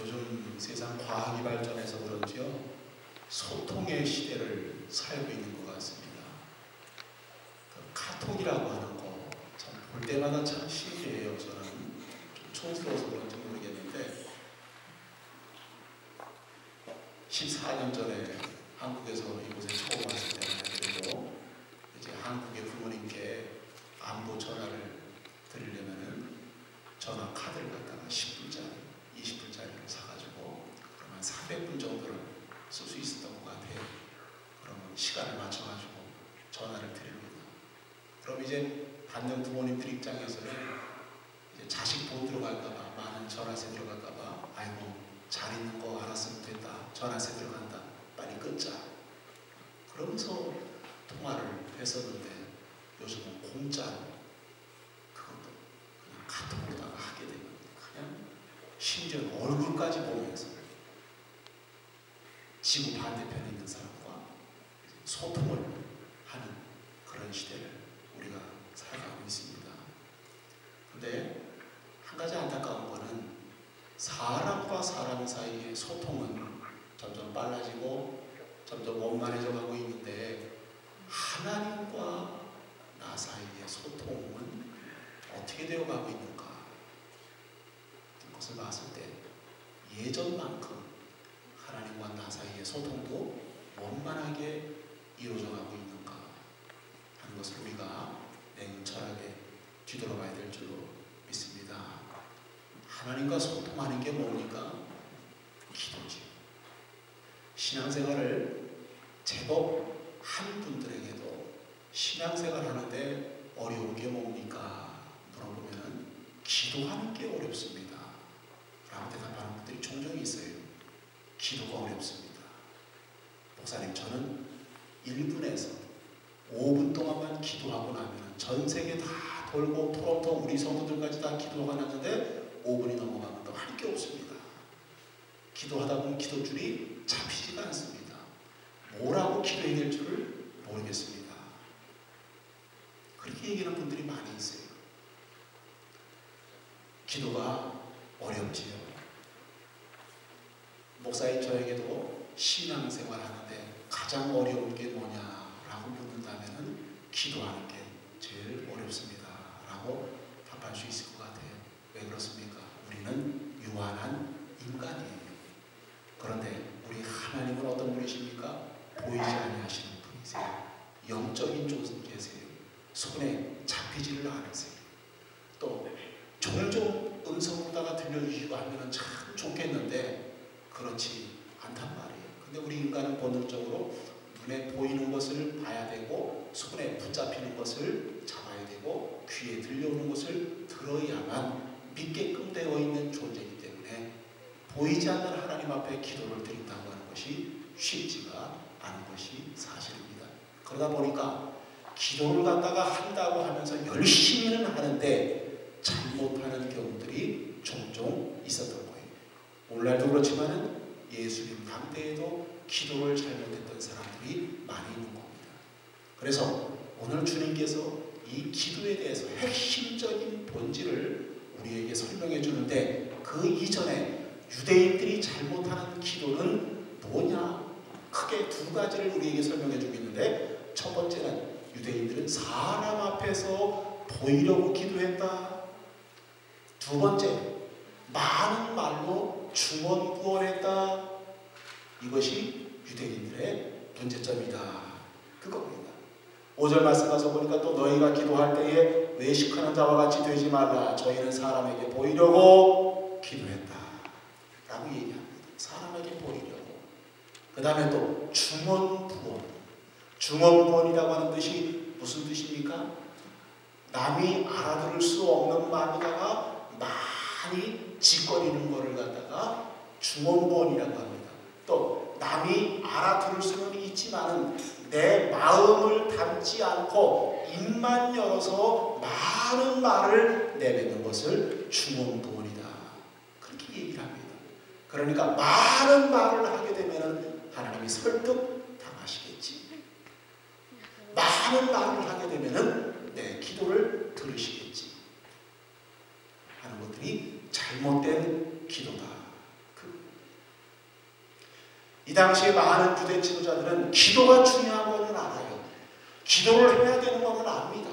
요즘 세상 과학이 발전해서 그런지요, 소통의 시대를 살고 있는 것 같습니다. 그 카톡이라고 하는 거 참 볼 때마다 참 신기해요. 저는 좀 촌스러워서 그런지 모르겠는데 14년 전에 한국에서 이곳에 처음 왔을 때는 그래도 이제 한국의 부모님께 안부 전화를 드리려면은 전화 카드를 갖다가 10불짜리, 20불짜리를 사가지고 그러면 400분 정도를 쓸 수 있었던 것 같아요. 그러면 시간을 맞춰가지고 전화를 드립니다. 그럼 이제 받는 부모님들 입장에서는 이제 자식 돈 들어갈까봐, 많은 전화세 들어갈까봐, 아이고 잘 있는 거 알았으면 됐다, 전화세 들어간다, 빨리 끊자, 그러면서 통화를 했었는데 요즘은 공짜로 그것도 그냥 카톡으로다가 하게 되면 그냥 심지어 얼굴까지 보면서 지구 반대편에 있는 사람과 소통을 하는 그런 시대를 우리가 살아가고 있습니다. 근데 한 가지 안타까운 거는 사람과 사람 사이의 소통은 점점 빨라지고 점점 원만해져 가고 있는데 하나님과 나 사이의 소통은 어떻게 되어 가고 있는가? 그것을 봤을 때 예전만큼 하나님과 나 사이의 소통도 원만하게 이루어져 가고 있는가 하는 것을 우리가 냉철하게 뒤돌아봐야 될 줄로 믿습니다. 하나님과 소통하는 게 뭡니까? 기도지. 신앙생활을 제법 한 분들에게도 신앙생활 하는데 어려운 게 뭡니까? 물어보면 기도하는 게 어렵습니다 라고 대답하는 분들이 종종 있어요. 기도가 어렵습니다. 목사님, 저는 1분에서 5분 동안만 기도하고 나면 전 세계 다 돌고 토론토 우리 성도들까지 다 기도가 났는데 5분이 넘어가면 또 할 게 없습니다. 기도하다 보면 기도줄이 잡히지가 않습니다. 뭐라고 기도해야 될 줄을 모르겠습니다. 그렇게 얘기하는 분들이 많이 있어요. 기도가 어렵지요. 목사인 저에게도 신앙생활 하는데 가장 어려운 게 뭐냐라고 묻는다면 기도하는 게 제일 어렵습니다 라고 답할 수 있을 것 같아요. 왜 그렇습니까? 우리는 유한한 인간이에요. 그런데 우리 하나님은 어떤 분이십니까? 보이지 아니하시는 분이세요. 영적인 존재세요. 손에 잡히지를 않으세요. 또 종종 음성으로다가 들려주시고 하면 참 좋겠는데 그렇지 않단 말이에요. 근데 우리 인간은 본능적으로 눈에 보이는 것을 봐야 되고 손에 붙잡히는 것을 잡아야 되고 귀에 들려오는 것을 들어야만 믿게끔 되어 있는 존재이기 때문에 보이지 않는 하나님 앞에 기도를 드린다고 하는 것이 쉽지가 않은 것이 사실입니다. 그러다 보니까 기도를 갖다가 한다고 하면서 열심히는 하는데 잘못하는 경우들이 종종 있었던 거예요. 오늘날도 그렇지만은 예수님 당대에도 기도를 잘못했던 사람들이 많이 있는 겁니다. 그래서 오늘 주님께서 이 기도에 대해서 핵심적인 본질을 우리에게 설명해 주는데 그 이전에 유대인들이 잘못하는 기도는 뭐냐? 크게 두 가지를 우리에게 설명해 주고 있는데 첫 번째는 유대인들은 사람 앞에서 보이려고 기도했다. 두 번째, 많은 말로 중언부언했다. 이것이 유대인들의 문제점이다. 그겁니다. 5절 말씀 가서 보니까 또 너희가 기도할 때에 외식하는 자와 같이 되지 말라. 저희는 사람에게 보이려고 기도했다 라고 얘기합니다. 사람에게 보이려고. 그 다음에 또 중언부언. 중언부언이라고 하는 뜻이 무슨 뜻입니까? 남이 알아들을 수 없는 말로다가 많이 짓거리는 것을 갖다가 중언부언이라고 합니다. 또 남이 알아들을 수는 있지만 내 마음을 담지 않고 입만 열어서 많은 말을 내뱉는 것을 중언부언이다. 그렇게 얘기를 합니다. 그러니까 많은 말을 하게 되면 하나님이 설득 당하시겠지. 많은 말을 하게 되면 내 기도를 들으시겠지 하는 것들이 잘못된 기도다. 그 이 당시에 많은 유대 지도자들은 기도가 중요한 것을 알아요. 기도를 해야 되는 것을 압니다.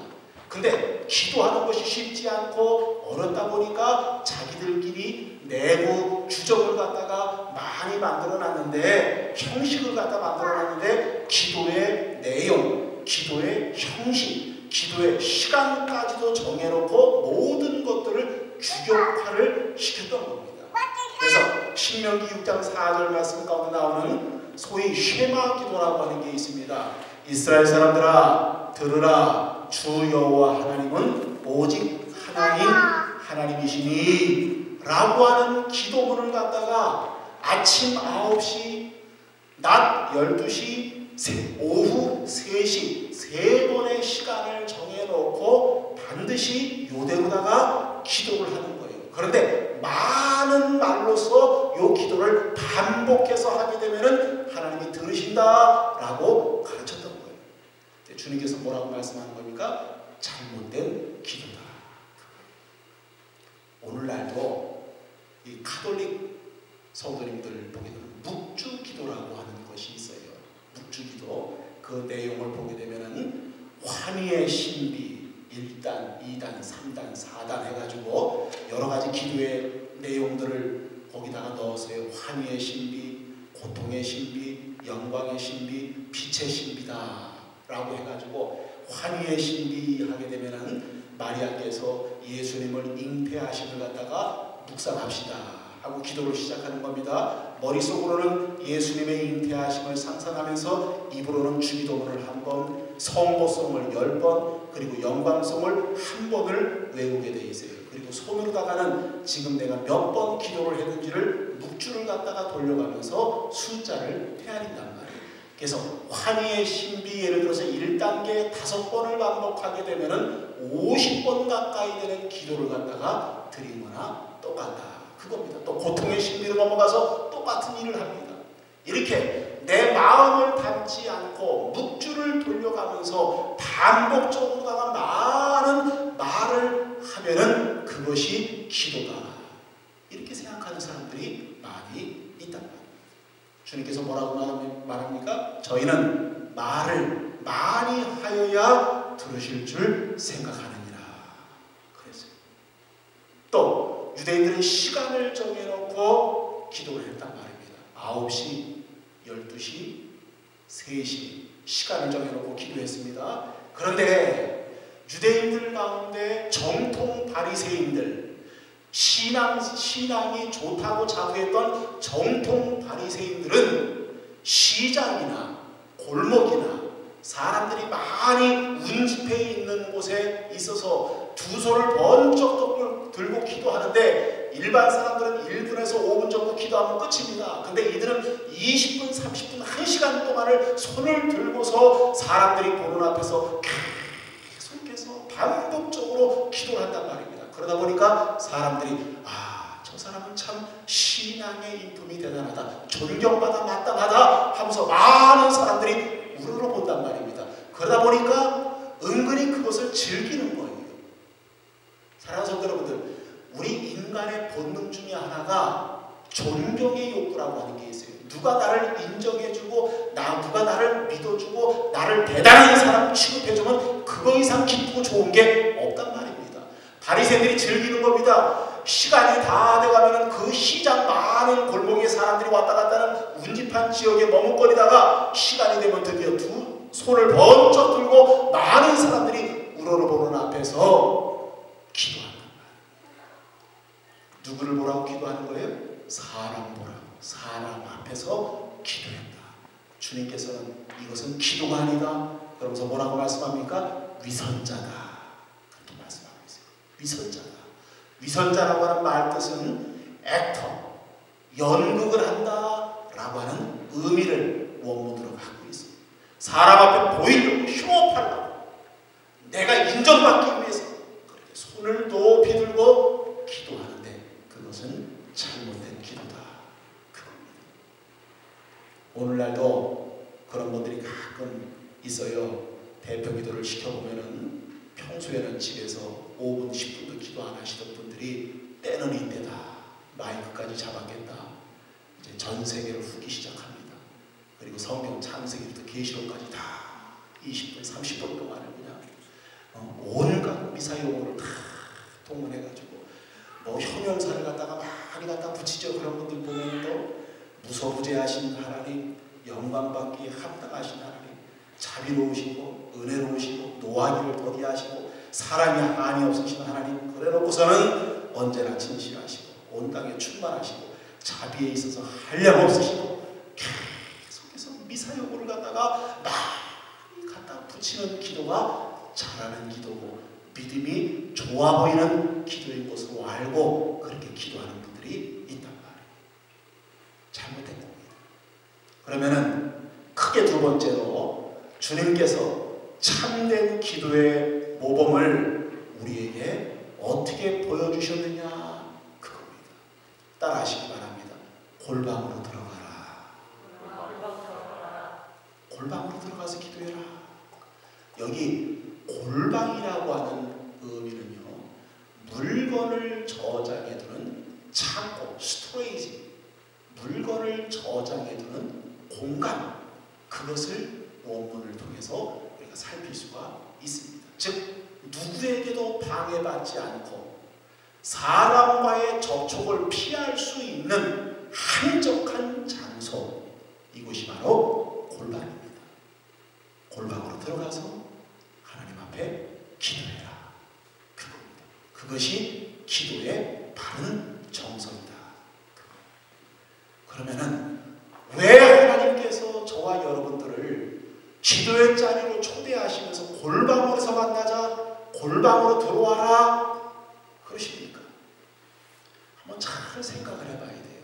근데 기도하는 것이 쉽지 않고 어렵다 보니까 자기들끼리 내부 규정을 갖다가 많이 만들어놨는데, 형식을 갖다 만들어놨는데 기도의 내용, 기도의 형식, 기도의 시간까지도 정해놓고 모든 것들을 규격화를 시켰던 겁니다. 그래서 신명기 6장 4절 말씀 가운데 나오는 소위 쉐마 기도라고 하는 게 있습니다. 이스라엘 사람들아 들으라, 주 여호와 하나님은 오직 하나님이시니 라고 하는 기도문을 갖다가 아침 9시, 낮 12시, 오후 3시 세 번의 시간을 정해놓고 반드시 요대로다가 기도를 하는 거예요. 그런데 많은 말로서 이 기도를 반복해서 하게 되면은 하나님이 들으신다라고 가르쳤던 거예요. 주님께서 뭐라고 말씀하는 겁니까? 잘못된 기도다. 오늘날도 이 가톨릭 성도님들 보게 되면 묵주 기도라고 하는 것이 있어요. 묵주 기도, 그 내용을 보게 되면은 환희의 신비 1단, 2단, 3단, 4단 해가지고 여러 가지 기도의 내용들을 거기다가 넣었어요. 환희의 신비, 고통의 신비, 영광의 신비, 빛의 신비다 라고 해가지고 환희의 신비 하게 되면은 마리아께서 예수님을 잉태하심을 갖다가 묵상합시다 하고 기도를 시작하는 겁니다. 머릿속으로는 예수님의 잉태하심을 상상하면서 입으로는 주기도문을 1번, 성모성을 10번, 그리고 영광성을 1번을 외우게 돼 있어요. 그리고 손으로다가는 지금 내가 몇 번 기도를 했는지를 묵주를 갖다가 돌려가면서 숫자를 헤아린단 말이에요. 그래서 환희의 신비, 예를 들어서 1단계 5번을 반복하게 되면은 50번 가까이 되는 기도를 갖다가 드리거나 똑같다, 그겁니다. 또 고통의 신비로 넘어가서 똑같은 일을 합니다. 이렇게 내 마음을 담지 않고 묵주를 돌려가면서 반복적으로다가 많은 말을 하면은 그것이 기도다, 이렇게 생각하는 사람들이 많이 있단 말이에요. 주님께서 뭐라고 말합니까? 저희는 말을 많이 하여야 들으실 줄 생각하느니라 그랬어요. 또 유대인들은 시간을 정해놓고 기도를 했단 말입니다. 9시, 12시, 3시 시간을 정해놓고 기도했습니다. 그런데 유대인들 가운데 정통 바리새인들, 신앙이 좋다고 자부했던 정통 바리새인들은 시장이나 골목이나 사람들이 많이 운집해 있는 곳에 있어서 두 손을 번쩍 들고 기도하는데, 일반 사람들은 1분에서 5분 정도 기도하면 끝입니다. 근데 이들은 20분, 30분, 1시간 동안을 손을 들고서 사람들이 보는 앞에서 계속해서 반복적으로 기도를 한단 말입니다. 그러다 보니까 사람들이 저 사람은 참 신앙의 인품이 대단하다, 존경받아 마땅하다 하면서 많은 사람들이 우러러본단 말입니다. 그러다 보니까 은근히 그것을 즐기는 거예요. 사랑하는 성도 여러분들, 우리 인간의 본능 중에 하나가 존경의 욕구라고 하는 게 있어요. 누가 나를 인정해주고 누가 나를 믿어주고 나를 대단한 사람 취급해주면 그거 이상 기쁘고 좋은 게 없단 말입니다. 바리새인들이 즐기는 겁니다. 시간이 다 돼가면 그 시장 많은 골목에 사람들이 왔다 갔다 하는 운집한 지역에 머뭇거리다가 시간이 되면 드디어 두 손을 번쩍 들고 많은 사람들이 우러러보는 앞에서 기도한단 말이에요. 누구를 보라고 기도하는 거예요? 사람 보라고. 사람 앞에서 기도했다. 주님께서는 이것은 기도가 아니다 그러면서 뭐라고 말씀합니까? 위선자다. 그렇게 말씀하고 있어요. 위선자다. 위선자라고 하는 말 뜻은 액터, 연극을 한다라고 하는 의미를 원문으로 갖고 있어요. 사람 앞에 보이려고, 쇼업하려고, 내가 인정받기 위해서 그렇게 손을 높이 들고 기도하는데 그것은 잘못된 기도다, 그겁니다. 오늘날도 그런 분들이 가끔 있어요. 대표 기도를 시켜보면은 평소에는 집에서 5분, 10분도 기도 안 하시던 분들이 때는 이때다, 마이크까지 잡았겠다, 이제 전 세계를 후기 시작합니다. 그리고 성경 창세기부터 계시록까지 다 20분, 30분 동안을 그냥 온갖 미사용어를 다 동원해가지고 뭐 형용사를 갖다가 많이 갖다 붙이죠. 그런 분들 보면 또 무소부재하신 하나님, 영광받기에 합당하신 하나님, 자비로우시고 은혜로우시고 노하기를 더디하시고 사랑이 한이 없으신 하나님, 그래놓고서는 언제나 진실하시고 온 땅에 충만하시고 자비에 있어서 한량 없으시고 계속해서 미사용어를 갖다가 많이 갖다 붙이는 기도가 잘하는 기도고 믿음이 좋아 보이는 기도인 것으로 알고 그렇게 기도하는 분들이 있단 말이에요. 잘못된 겁니다. 그러면은 크게 두 번째로 주님께서 참된 기도의 모범을 우리에게 어떻게 보여주셨느냐, 그겁니다. 따라하시기 바랍니다. 골방으로 들어가라. 골방으로 들어가서 기도해라. 여기 골방이라고 하는 의미는요, 물건을 저장해두는 창고, 스토레이지, 물건을 저장해두는 공간, 그것을 원문을 통해서 우리가 살필 수가 있습니다. 즉 누구에게도 방해받지 않고 사람과의 접촉을 피할 수 있는 한적한 장소, 이곳이 바로 골방입니다. 골방으로 들어가서 하나님 앞에 기도해라, 그겁니다. 그것이 기도의 바른 정서이다. 그러면은 왜 하나님께서 저와 여러분들을 기도의 자리로 초대하시면서 골방으로서 만나자, 골방으로 들어와라 그러십니까? 한번 잘 생각을 해봐야 돼요.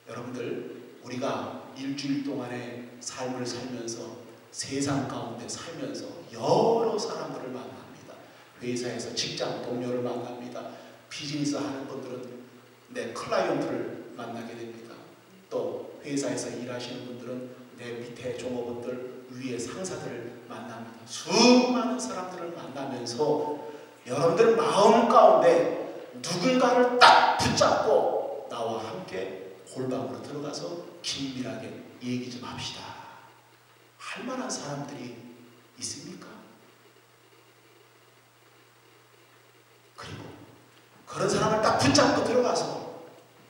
여러분들, 우리가 일주일 동안의 삶을 살면서 세상 가운데 살면서 여러 사람들을 만납니다. 회사에서 직장 동료를 만납니다. 비즈니스 하는 분들은 내 클라이언트를 만나게 됩니다. 또 회사에서 일하시는 분들은 내 밑에 종업원들, 위에 상사들을 만납니다. 수많은 사람들을 만나면서 여러분들 마음 가운데 누군가를 딱 붙잡고 나와 함께 골방으로 들어가서 긴밀하게 얘기 좀 합시다 할 만한 사람들이 있습니까? 그리고 그런 사람을 딱 붙잡고 들어가서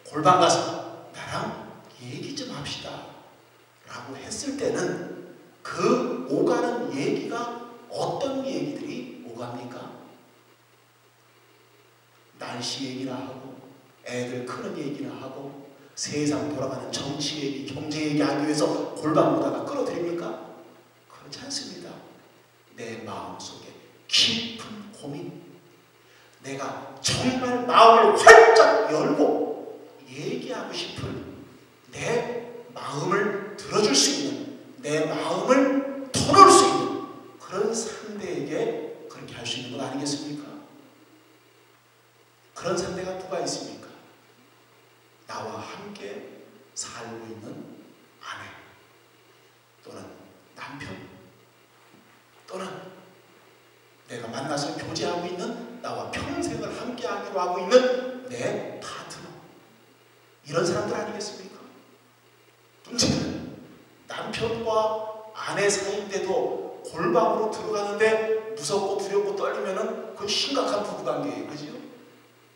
골방 가서 나랑 얘기 좀 합시다 라고 했을 때는 그 오가는 얘기가 어떤 얘기들이 오갑니까? 날씨 얘기나 하고 애들 크는 얘기나 하고 세상 돌아가는 정치 얘기, 경제 얘기하기 위해서 골방으로다가 끌어들입니까? 그렇지 않습니다. 내 마음속에 깊은 고민, 내가 정말 마음을 활짝 열고 얘기하고 싶은, 내 마음을 들어줄 수 있는, 내 마음을 털어올 수 있는 그런 상대에게 그렇게 할 수 있는 것 아니겠습니까? 그런 상대가 누가 있습니까? 나와 함께 살고 있는 아내 또는 남편 또는 내가 만나서 교제하고 있는, 나와 평생을 함께 하기로 하고 있는 내 파트너, 이런 사람들 아니겠습니까? 문제는 남편과 아내 사이인데도 골방으로 들어가는데 무섭고 두렵고 떨리면은 그건 심각한 부부관계예요. 그죠?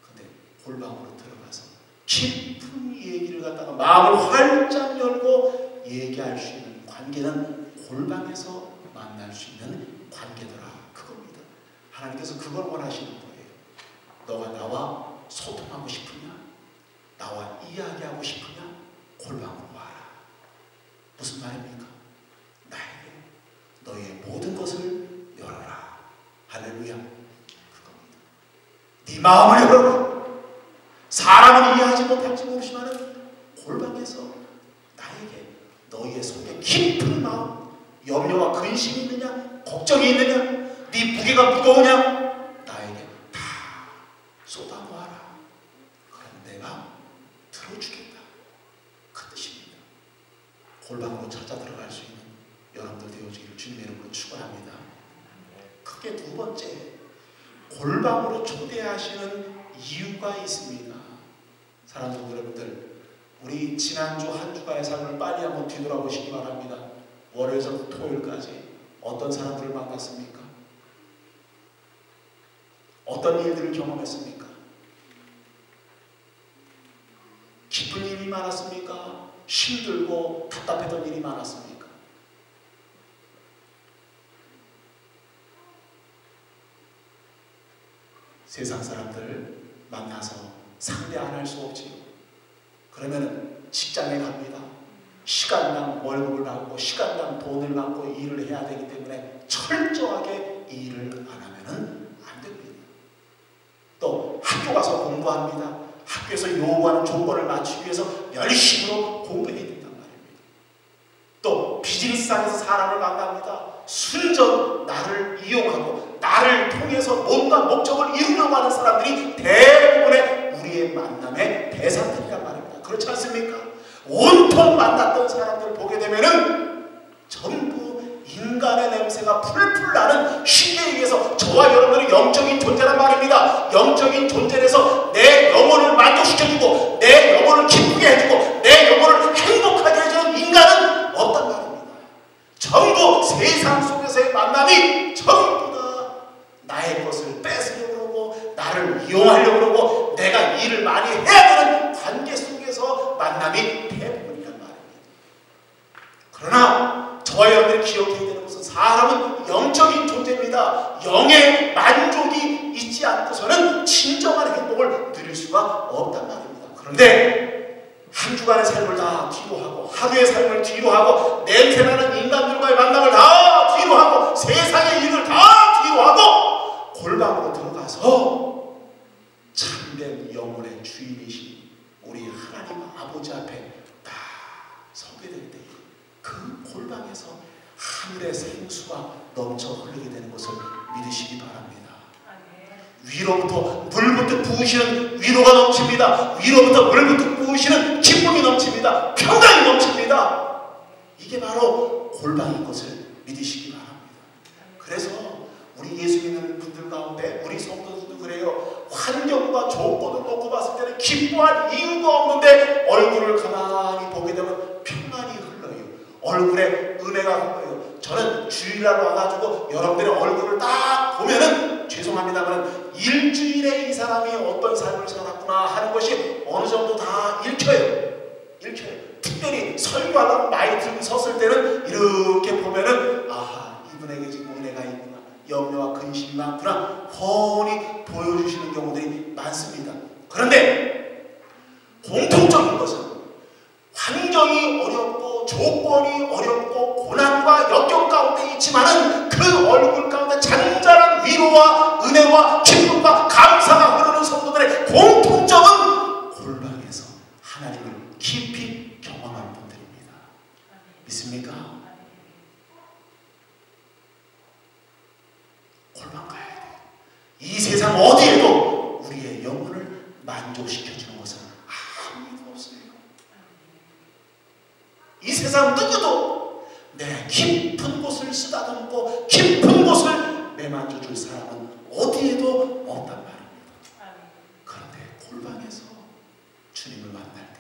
근데 골방으로 들어가서 깊은 얘기를 갖다가 마음을 활짝 열고 얘기할 수 있는 관계는 골방에서 만날 수 있는 관계더라, 그겁니다. 하나님께서 그걸 원하시는 거예요. 너가 나와 소통하고 싶으냐? 나와 이야기하고 싶으냐? 골방으로 와라. 무슨 말입니까? 나에게 너의 모든 것을 열어라. 할렐루야. 그겁니다. 네 마음을 열어라. 사람은 이해하지 못할지 모르지만 골방에서 나에게 너희의 속에 깊은 마음, 염려와 근심이 있느냐, 걱정이 있느냐, 네 무게가 무거우냐, 나에게 다 쏟아놓아라. 그럼 내가 들어주겠다, 그 뜻입니다. 골방으로 찾아 들어갈 수 있는 여러분들 되어지기를 주님의 이름으로 축원합니다. 크게 두 번째, 골방으로 초대하시는 이유가 있습니다. 사랑하는 여러분들, 우리 지난주 한 주간의 삶을 빨리 한번 뒤돌아보시기 바랍니다. 월요일부터 토요일까지 어떤 사람들을 만났습니까? 어떤 일들을 경험했습니까? 기쁜 일이 많았습니까? 힘들고 답답했던 일이 많았습니까? 세상 사람들 만나서 상대 안 할 수 없지요. 그러면 직장에 갑니다. 시간당 월급을 받고 시간당 돈을 받고 일을 해야 되기 때문에 철저하게 일을 안 하면은 안 됩니다. 또 학교 가서 공부합니다. 학교에서 요구하는 조건을 맞추기 위해서 열심으로 공부해야 된단 말입니다. 또 비즈니스상에서 사람을 만납니다. 순전 나를 이용하고 나를 통해서 뭔가 목적을 이루려고 하는 사람들이 대부분의 우리의 만남의 대상들이란 말입니다. 그렇지 않습니까? 온통 만났던 사람들 보게 되면은 전부 인간의 냄새가 풀풀 나는 시대에 의해서 저와 여러분들은 영적인 존재란 말입니다. 영적인 존재에서 내 영혼을 만족시켜주고 내 영혼을 기쁘게 해주고 내 영혼을 행복하게 해주는 인간은 없단 말입니다. 전부 세상 속에서의 만남이 전부 다 나의 것을 뺏으려고 그러고 나를 이용하려고 그러고 내가 일을 많이 해야 되는 관계 속에서 만남이 대부분이란 말입니다. 그러나 저와 여러분들이 기억해야 되는 것은 사람은 영적인 존재입니다. 영의 만족이 있지 않고서는 진정한 행복을 누릴 수가 없단 말입니다. 그런데 한 주간의 삶을 다 뒤로 하고 하루의 삶을 뒤로 하고 냄새나는 인간들과의 만남을 다 뒤로 하고 세상의 일을 다 뒤로 하고 골방으로 들어가서 참된 영혼의 주인이신 우리 하나님 아버지 앞에 딱 서게 될 때 그 골방에서 하늘의 생수가 넘쳐 흐르게 되는 것을 믿으시기 바랍니다. 위로부터 물부터 부으시는 위로가 넘칩니다. 위로부터 물부터 부으시는 기쁨이 넘칩니다. 평강이 넘칩니다. 이게 바로 골방인 것을 믿으시기 바랍니다. 그래서 우리 예수 믿는 분들 가운데 우리 성도들도 그래요. 환경과 조건을 놓고 봤을 때는 기뻐할 이유가 없는데 얼굴을 가만히 보게 되면 평안이 흘러요. 얼굴에 은혜가 흘러요. 저는 주일날 와가지고 여러분들의 얼굴을 딱 보면은 죄송합니다만 일주일에 이 사람이 어떤 삶을 살았구나 하는 것이 어느 정도 다 읽혀요. 특별히 설교하다가 많이 들고 섰을 때는 이렇게 보면은 아하, 이분에게 지금 은혜가 있구나, 염려와 근심이 많구나 훤히 보여주시는 경우들이 많습니다. 그런데 공통적인 것은 환경이 어렵고 조건이 어렵고 고난과 역경 가운데 있지만은 그 얼굴 가운데 잔잔한 위로와 은혜와 기쁨과 감사가 흐르는 성도들의 공통점은 골방에서 하나님을 깊이 경험하는 분들입니다. 믿습니까? 골방 가야 돼요. 이 세상 어디에도 우리의 영혼을 만족시켜주는 것은 아무도 없어요. 이 세상 누구도 내 깊은 곳을 쓰다듬고 깊은 곳을 매만져줄 사람은 어디에도 없단 말입니다. 그런데 골방에서 주님을 만날 때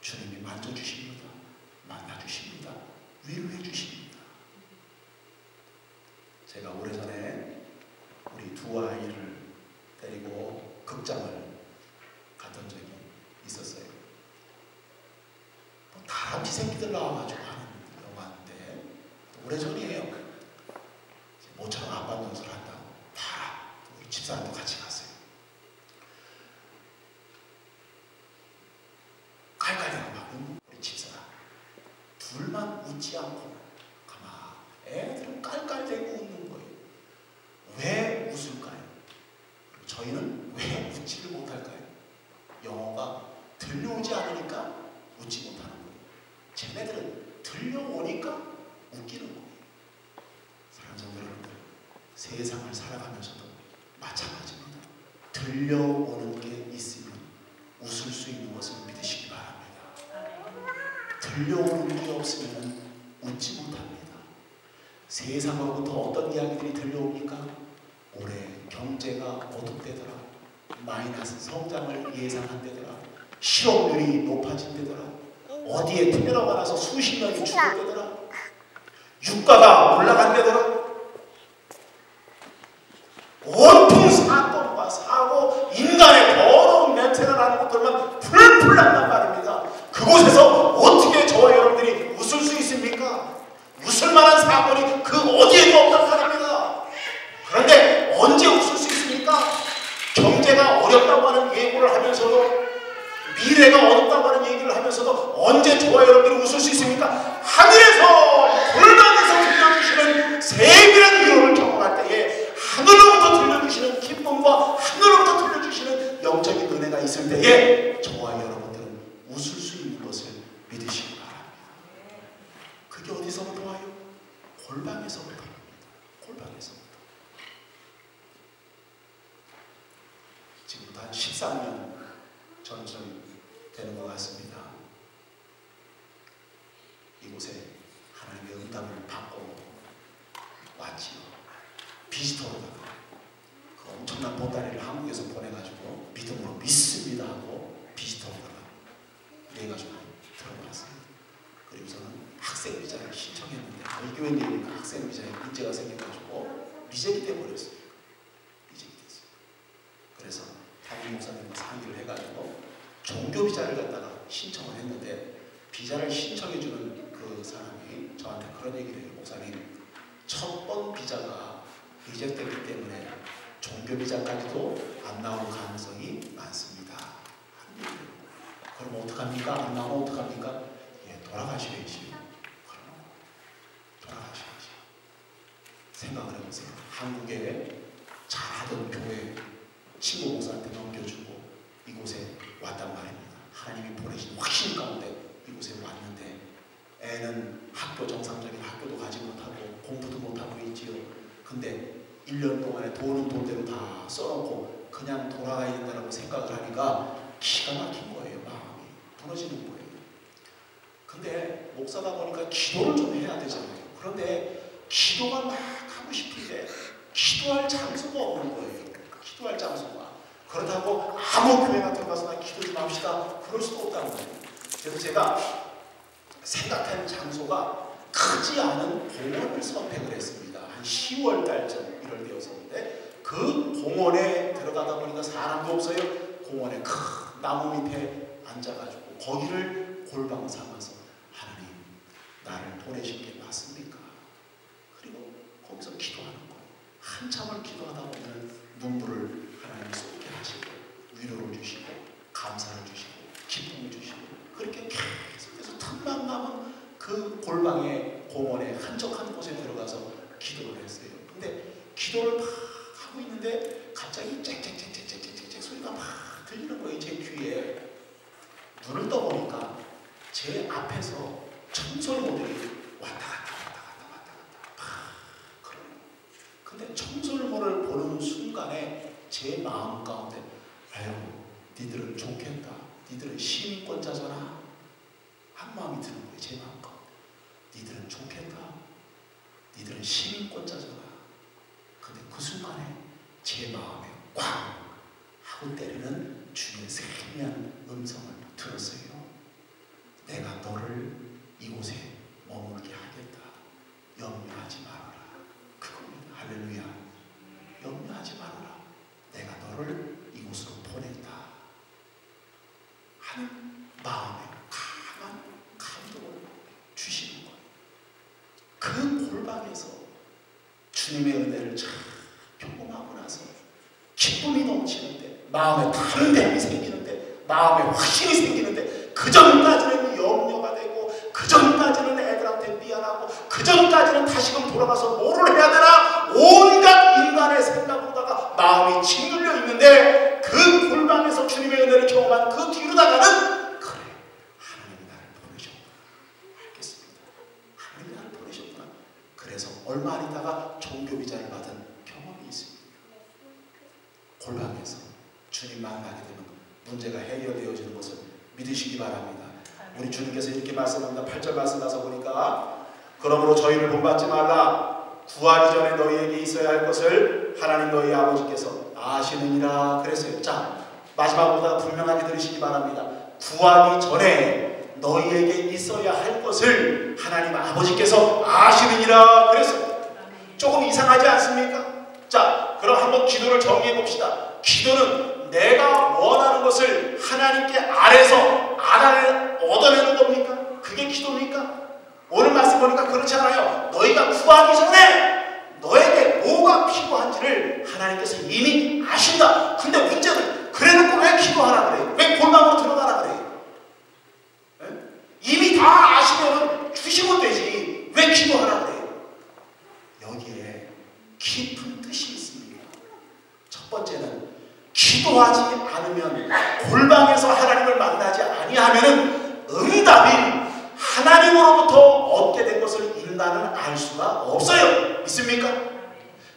주님이 만져주십니다. 만나주십니다. 위로해 주십니다. 제가 오래전에 우리 두 아이를 데리고 극장을 갔던 적이 있었어요. 다람쥐 새끼들 나와가지고 하는 영화인데 오래전이에요. 모처럼 아빠 연설을 한다고 다 우리 집사람도 같이 갔어요. 깔깔대고 막 우리 집사람 둘만 웃지 않고 가만 애들은 깔깔대고 웃는 거예요. 왜 웃을까요? 저희는 왜 웃지를 못할까요? 영어가 들려오지 않으니까 웃지 못하는 거예요. 쟤네들은 들려오니까 웃기는 거예요. 사랑하는 여러분들, 세상을 살아가면서도 마찬가지입니다. 들려오는 게 있으면 웃을 수 있는 것을 믿으시기 바랍니다. 들려오는 게 없으면 웃지 못합니다. 세상으로부터 어떤 이야기들이 들려옵니까? 올해 경제가 어둡대더라, 마이너스 성장을 예상한대더라, 실업률이 높아진대더라. 어디에 테러가 나서 수십 명이 죽었대더라. 유가가 올라간대더라. 온통 사건과 사고, 인간의 더러운 냄새가 나는 곳들만 풀풀 난단 말입니다. 그곳에서 어떻게 저와 여러분들이 웃을 수 있습니까? 웃을 만한 사건이 그 어디에도 없단 말입니다. 그런데 언제 웃을 수 있습니까? 경제가 어렵다고 하는 예고를 하면서도, 미래가 어렵다고 하는 얘기를 하면서도 언제 저와 여러분들이 웃을 수 있습니까? 하늘에서 골방에서 들려주시는 세밀한 위로를 경험할 때에, 하늘로부터 들려주시는 기쁨과 하늘로부터 들려주시는 영적인 은혜가 있을 때에 저와 여러분들은 웃을 수 있는 것을 믿으시기 바랍니다. 그게 어디서부터 와요? 골방에서부터. 골방에서부터. 지금부터 한 13년 전쯤 되는 것 같습니다. 이곳에 하나님의 응답을 받고 왔지요. 비지터로다가 그 엄청난 보따리를 한국에서 보내가지고 믿음으로 믿습니다 하고 비지터로다가 내가지고 들어갔어요. 그리고서는 학생 비자를 신청했는데, 이 교회 내니까 학생 비자에 문제가 생겨가지고 미적이 돼버렸어요. 미적이 됐어요. 그래서 담임 목사님과 상의를 해가지고 종교 비자를 갖다가 신청을 했는데, 비자를 신청해주는 그 사람이 저한테 그런 얘기를 해요. 목사님, 첫 번 비자가 리젝트됐기 때문에 종교 비자까지도 안 나올 가능성이 많습니다. 그럼 어떡합니까? 안 나오면 어떡합니까? 예, 돌아가셔야지. 그럼 돌아가셔야지. 생각을 해보세요. 한국에 잘하던 교회 친구 목사한테 넘겨주고 이곳에 왔단 말입니다. 하나님이 보내신 확신 가운데 이곳에 왔는데, 애는 학교 정상적인 학교도 가지 못하고 공부도 못하고 있지요. 근데 1년 동안에 돈은 돈대로 다 써놓고 그냥 돌아가야 된다고 생각을 하니까 기가 막힌 거예요. 마음이 무너지는 거예요. 근데 목사다 보니까 기도를 좀 해야 되잖아요. 그런데 기도가 막 하고 싶은데 기도할 장소가 없는 거예요. 기도할 장소가. 그렇다고 아무 교회 같은 데 가서 나 기도 좀 합시다, 그럴 수도 없다는 거예요. 그래서 제가 생각한 장소가 크지 않은 공원을 선택을 했습니다. 한 10월 달쯤 이럴 때였었는데, 그 공원에 들어가다 보니까 사람도 없어요. 공원에 큰 나무 밑에 앉아가지고 거기를 골방 삼아서, 하나님, 나를 보내신 게 맞습니까? 그리고 거기서 기도하는 거예요. 한참을 기도하다 보면 눈물을 하나님 쏟게 하시고 위로를 주시고 감사를 주시고 기쁨을 주시고, 그렇게 계속해서 틈만 나면 그 골방의 공원에 한적한 곳에 들어가서 기도를 했어요. 근데 기도를 막 하고 있는데 갑자기 짹짹짹짹짹짹 소리가 막 들리는 거예요. 제 귀에. 눈을 떠보니까 제 앞에서 청설모들이 왔다 갔다 막 그래요. 근데 청설모를 보는 순간에 제 마음 가운데, 아이고, 니들은 좋겠다, 니들은 시민권자잖아, 한 마음이 드는 거예요. 제 마음 가운데. 니들은 좋겠다, 니들은 시민권자잖아. 근데 그 순간에 제 마음에 꽝 하고 때리는 주의 세미한 음성을 들었어요. 내가 너를 이곳에 머물게 하겠다. 염려하지 말아라. 그겁니다. 할렐루야. 염려하지 말아라. 내가 너를 이곳으로 보낸다 하는 마음에 강한 감동을 주시는 거예요. 그 골방에서 주님의 은혜를 참 경험하고 나서 기쁨이 넘치는데, 마음에 담대함이 생기는데, 마음에 확신이 생기는데, 그 전까지는 염려가 되고, 그 전까지는 애들한테 미안하고, 그 전까지는 다시금 돌아가서 뭐를 해야 되나, 온갖 인간의 생각으로다가 마음이 짓눌려 있는데, 그 골방에서 주님의 은혜를 경험한 그 뒤로다가는, 그래, 하나님이 나를 보내셨구나, 알겠습니다. 하나님이 나를 보내셨구나. 그래서 얼마 안 있다가 종교 비자를 받은 경험이 있습니다. 골방에서 주님 만나게 되면 문제가 해결되어지는 것을 믿으시기 바랍니다. 우리 주님께서 이렇게 말씀합니다. 8절 말씀 가서 보니까, 그러므로 저희를 본받지 말라. 구하기 전에 너희에게 있어야 할 것을 하나님 너희 아버지께서 아시느니라 그랬어요. 자, 마지막보다 분명하게 들으시기 바랍니다. 구하기 전에 너희에게 있어야 할 것을 하나님 아버지께서 아시느니라 그랬습니다. 조금 이상하지 않습니까? 자, 그럼 한번 기도를 정리해 봅시다. 기도는 내가 원하는 것을 하나님께 아래서 얻어내는 겁니까? 그게 기도입니까? 오늘 말씀 보니까 그렇지 않아요. 너희가 구하기 전에 너에게 뭐가 필요한지를 하나님께서 이미 아신다. 근데 문제는 그래놓고 왜 기도하라 그래요? 왜 골방으로 들어가라 그래요? 네? 이미 다 아시면 주시면 되지. 왜 기도하라 그래요? 여기에 깊은 뜻이 있습니다. 첫 번째는 기도하지 않으면 골방에서 하나님을 만나지 아니하면 응답이 하나님으로부터 얻게 된 것을 인간은 알 수가 없어요. 있습니까?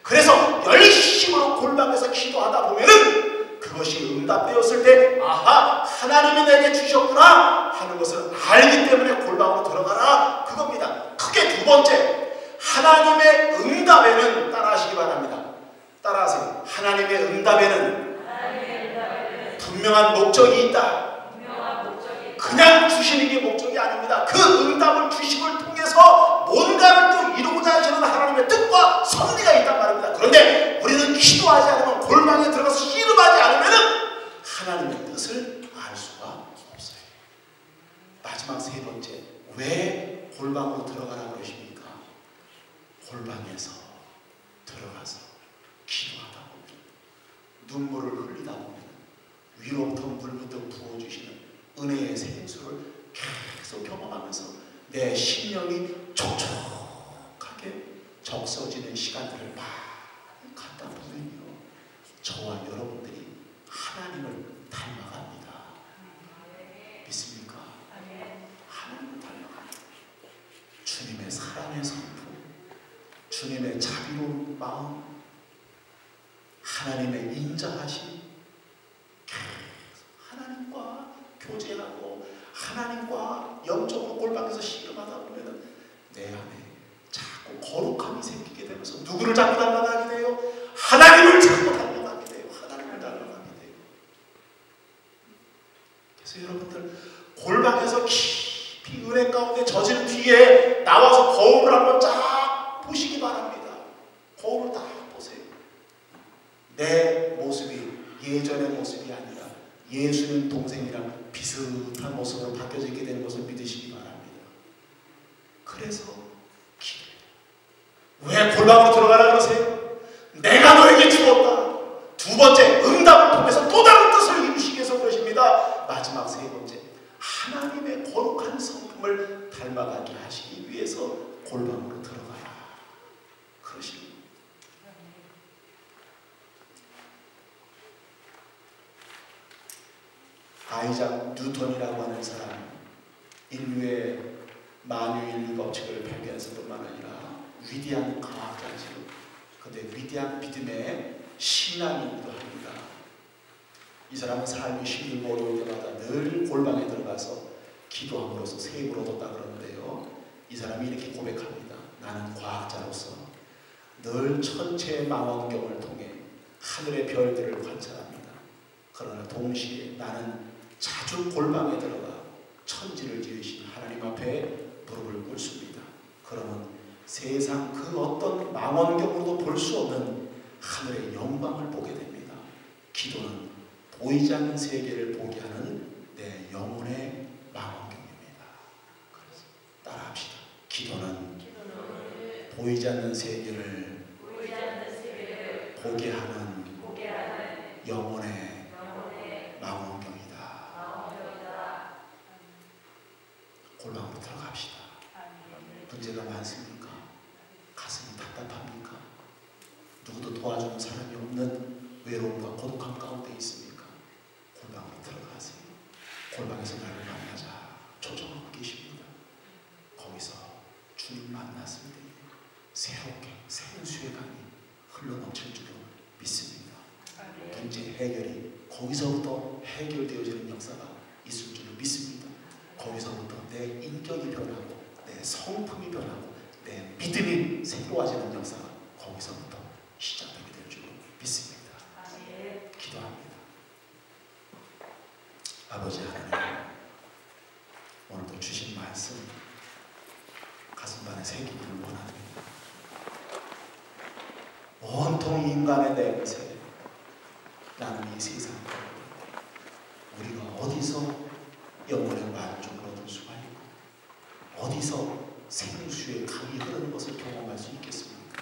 그래서 열심으로 골방에서 기도하다 보면은 그것이 응답되었을 때 아하, 하나님이 내게 주셨구나 하는 것을 알기 때문에 골방으로 들어가라 그겁니다. 크게 두 번째, 하나님의 응답에는 따라하시기 바랍니다. 따라하세요. 하나님의 응답에는 분명한 목적이 있다. 그냥 주시는 게 목적이 아닙니다. 그 응답을 주심을 통해서 뭔가를 또 이루고자 하시는 하나님의 뜻과 섭리가 있단 말입니다. 그런데 우리는 기도하지 않으면, 골방에 들어가서 씨름하지 않으면 하나님의 뜻을 알 수가 없어요. 마지막 세 번째, 왜 골방으로 들어가라고 그러십니까? 골방에서 들어가서 기도하다 보면, 눈물을 흘리다 보면 위로부터 물부터 부어주시는 은혜의 생수를 계속 경험하면서 내 심령이 촉촉하게 적셔지는 시간들을 많이 갖다 보면요, 저와 여러분들이 하나님을 닮아갑니다. 믿습니까? 하나님을 닮아갑니다. 주님의 사랑의 성품, 주님의 자비로운 마음, 하나님의 인자하심, 하나님과 교제하고 하나님과 영적으로 골방에서 씨름하다 보면 내 안에 자꾸 거룩함이 생기게 되면서 누구를 자꾸 닮아가게 돼요? 하나님을 자꾸 닮아가게 돼요. 하나님을 닮아가게 돼요. 그래서 여러분들 골방에서 깊이 은혜 가운데 젖은 뒤에 나와서 거울을 한번 쫙 보시기 바랍니다. 거울을 딱 보세요. 내 모습이 예전의 모습이 아니라 예수님 동생이랑 비슷한 모습으로 바뀌어져 있게 되는 것을 믿으시기 바랍니다. 그래서 기도해요. 왜 골방으로 들어가라 그러세요? 내가 너에게 주었다. 두 번째, 응답을 통해서 또 다른 뜻을 이루시기 위해서 그러십니다. 마지막 세 번째, 하나님의 거룩한 성품을 닮아가게 하시기 위해서 골방으로 들어가라 그러십니다. 아이작 뉴턴이라고 하는 사람, 인류의 만유인류 법칙을 발견했을 뿐만 아니라 위대한 과학자이죠. 그런데 위대한 믿음의 신앙이기도 합니다. 이 사람은 삶이 힘들고 어려울 때마다 늘 골방에 들어가서 기도함으로써 세임을 얻었다 그러는데요, 이 사람이 이렇게 고백합니다. 나는 과학자로서 늘 천체의 망원경을 통해 하늘의 별들을 관찰합니다. 그러나 동시에 나는 자주 골방에 들어가 천지를 지으신 하나님 앞에 무릎을 꿇습니다. 그러면 세상 그 어떤 망원경으로도 볼 수 없는 하늘의 영광을 보게 됩니다. 기도는 보이지 않는 세계를 보게 하는 내 영혼의 망원경입니다. 그래서 따라합시다. 기도는 보이지 않는 세계를 보게 하는 영혼의 망원경이다. 골방으로 들어갑시다. 문제가 많습니까? 가슴이 답답합니까? 누구도 도와주는 사람이 없는 외로움과 고독함 가운데 있습니까? 골방으로 들어가세요. 골방에서 나를 만나자 초청하고 계십니다. 거기서 주님 만났을 때 새롭게 새로운 수의 강이 흘러넘칠 줄로 믿습니다. 문제 해결이 거기서부터 해결되어지는 역사가 있을 줄로 믿습니다. 거기서부터 내 인격이 변하고 내 성품이 변하고 내 믿음이 새로워지는 역사가 거기서부터 시작되게 될 줄로 믿습니다. 기도합니다. 아버지 하나님, 오늘 주신 말씀 가슴만에 새기기를 원합니다. 온통 인간의 냄새 나는 이 세상 우리가 어디서 영혼의 만족을 얻을 수가 있고 어디서 생수의 강이 흐르는 것을 경험할 수 있겠습니까?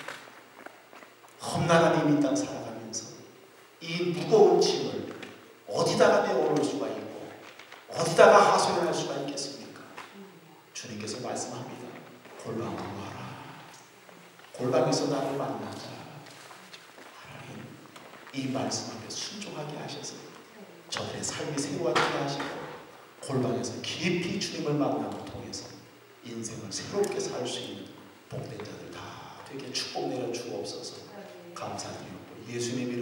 험난한 이 땅 살아가면서 이 무거운 짐을 어디다가 내어놓을 수가 있고 어디다가 하소연할 수가 있겠습니까? 주님께서 말씀합니다. 골방으로 와라. 골방에서 나를 만나자. 하나님 이 말씀 앞에 순종하게 하셔서 저들의 삶이 새로워지게 하시고 골방에서 깊이 주님을 만남을 통해서 인생을 새롭게 살 수 있는 복된 자들 다 되게 축복 내려 주옵소서. 감사드리고 예수님의